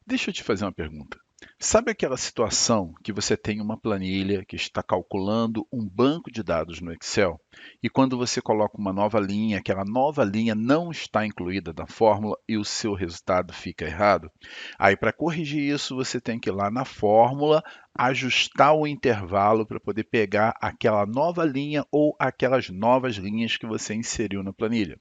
Deixa eu te fazer uma pergunta. Sabe aquela situação que você tem uma planilha que está calculando um banco de dados no Excel e quando você coloca uma nova linha, aquela nova linha não está incluída na fórmula e o seu resultado fica errado? Aí, para corrigir isso, você tem que ir lá na fórmula, ajustar o intervalo para poder pegar aquela nova linha ou aquelas novas linhas que você inseriu na planilha.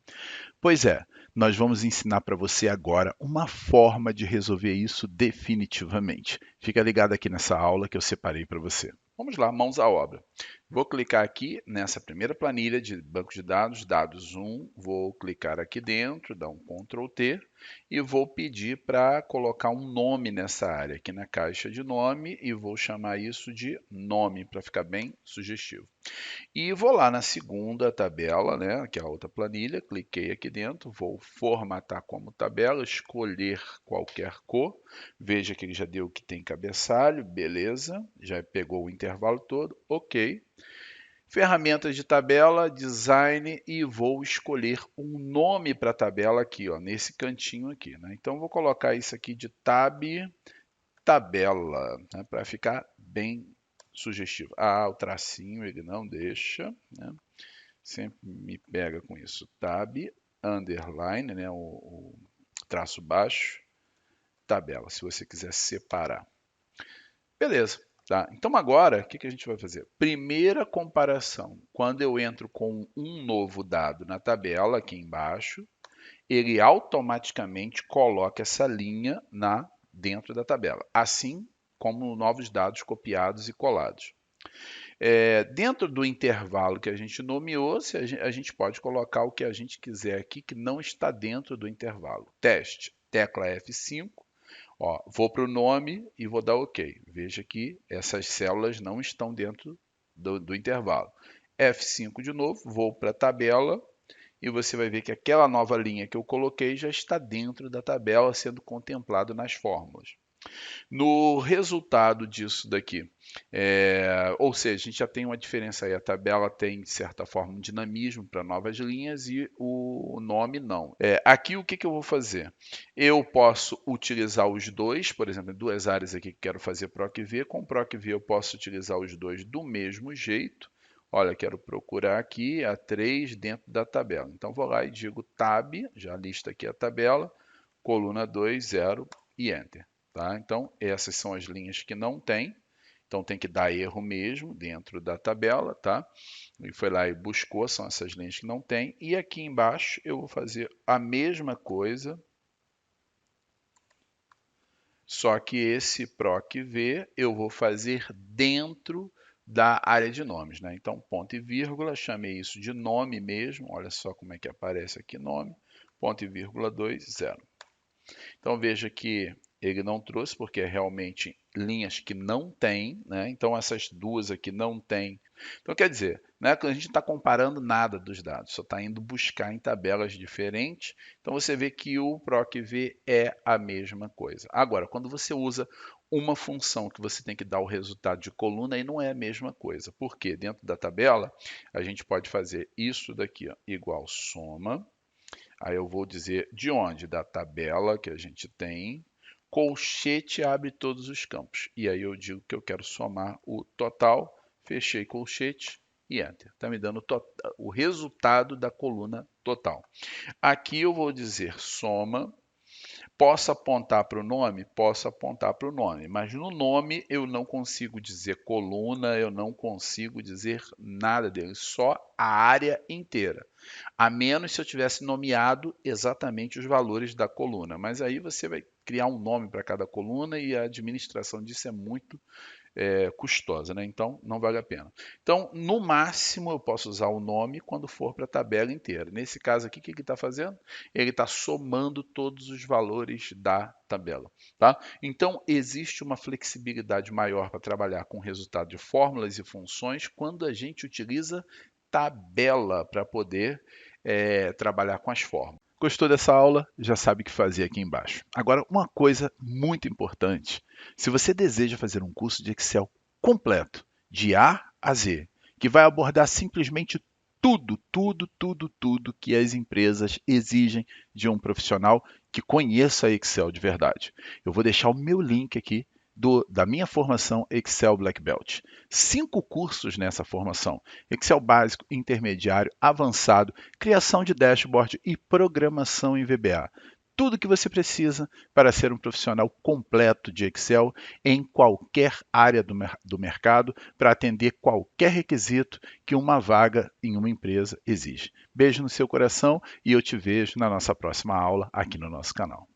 Pois é, nós vamos ensinar para você agora uma forma de resolver isso definitivamente. Fica ligado aqui nessa aula que eu separei para você. Vamos lá, mãos à obra. Vou clicar aqui nessa primeira planilha de banco de dados, dados 1. Vou clicar aqui dentro, dar um Ctrl T e vou pedir para colocar um nome nessa área, aqui na caixa de nome, e vou chamar isso de nome, para ficar bem sugestivo. E vou lá na segunda tabela, né, que é a outra planilha, cliquei aqui dentro, vou formatar como tabela, escolher qualquer cor, veja que ele já deu que tem cabeçalho, beleza, já pegou o intervalo todo, ok. Ferramentas de tabela, design e vou escolher um nome para a tabela aqui, ó, nesse cantinho aqui, né? Então vou colocar isso aqui de tabela, né, para ficar bem sugestivo. Ah, o tracinho ele não deixa, né? Sempre me pega com isso. Tab, underline, né? O traço baixo, tabela, se você quiser separar. Beleza. Tá? Então agora, o que a gente vai fazer? Primeira comparação. Quando eu entro com um novo dado na tabela, aqui embaixo, ele automaticamente coloca essa linha dentro da tabela, assim como novos dados copiados e colados. Dentro do intervalo que a gente nomeou, a gente pode colocar o que a gente quiser aqui que não está dentro do intervalo. Teste, tecla F5, ó, vou para o nome e vou dar OK. Veja que essas células não estão dentro do intervalo. F5 de novo, vou para a tabela e você vai ver que aquela nova linha que eu coloquei já está dentro da tabela, sendo contemplado nas fórmulas. No resultado disso daqui, ou seja, a gente já tem uma diferença aí. A tabela tem, de certa forma, um dinamismo para novas linhas e o nome não. Aqui o que eu vou fazer? Eu posso utilizar os dois, por exemplo, duas áreas aqui que quero fazer PROC-V. Com PROC-V eu posso utilizar os dois do mesmo jeito. Olha, quero procurar aqui a 3 dentro da tabela. Então vou lá e digo Tab, já lista aqui a tabela, coluna 2, 0 e Enter. Tá? Então, essas são as linhas que não tem. Então, tem que dar erro mesmo dentro da tabela. Tá? Ele foi lá e buscou, são essas linhas que não tem. E aqui embaixo eu vou fazer a mesma coisa, só que esse PROC-V eu vou fazer dentro da área de nomes. Né? Então, ponto e vírgula, chamei isso de nome mesmo. Olha só como é que aparece aqui nome. Ponto e vírgula 2, 0. Então veja que ele não trouxe, porque é realmente linhas que não tem, né? Então essas duas aqui não tem. Então quer dizer, né, que a gente não está comparando nada dos dados, só está indo buscar em tabelas diferentes. Então você vê que o PROC-V é a mesma coisa. Agora, quando você usa uma função que você tem que dar o resultado de coluna, aí não é a mesma coisa. Porque dentro da tabela, a gente pode fazer isso daqui, ó, igual soma. Aí eu vou dizer de onde? Da tabela que a gente tem. Colchete abre todos os campos. E aí eu digo que eu quero somar o total. Fechei colchete e Enter. Está me dando o resultado da coluna total. Aqui eu vou dizer soma. Posso apontar para o nome? Posso apontar para o nome, mas no nome eu não consigo dizer coluna, eu não consigo dizer nada dele, só a área inteira. A menos se eu tivesse nomeado exatamente os valores da coluna, mas aí você vai criar um nome para cada coluna e a administração disso é muito custosa, né? Então não vale a pena. Então, no máximo, eu posso usar o nome quando for para a tabela inteira. Nesse caso aqui, o que ele está fazendo? Ele está somando todos os valores da tabela. Tá? Então, existe uma flexibilidade maior para trabalhar com o resultado de fórmulas e funções quando a gente utiliza tabela para poder trabalhar com as fórmulas. Gostou dessa aula? Já sabe o que fazer aqui embaixo. Agora, uma coisa muito importante: se você deseja fazer um curso de Excel completo, de A a Z, que vai abordar simplesmente tudo que as empresas exigem de um profissional que conheça Excel de verdade. Eu vou deixar o meu link aqui da minha formação Excel Black Belt. 5 cursos nessa formação: Excel básico, intermediário, avançado, criação de dashboard e programação em VBA. Tudo que você precisa para ser um profissional completo de Excel em qualquer área do mercado para atender qualquer requisito que uma vaga em uma empresa exige. Beijo no seu coração e eu te vejo na nossa próxima aula aqui no nosso canal.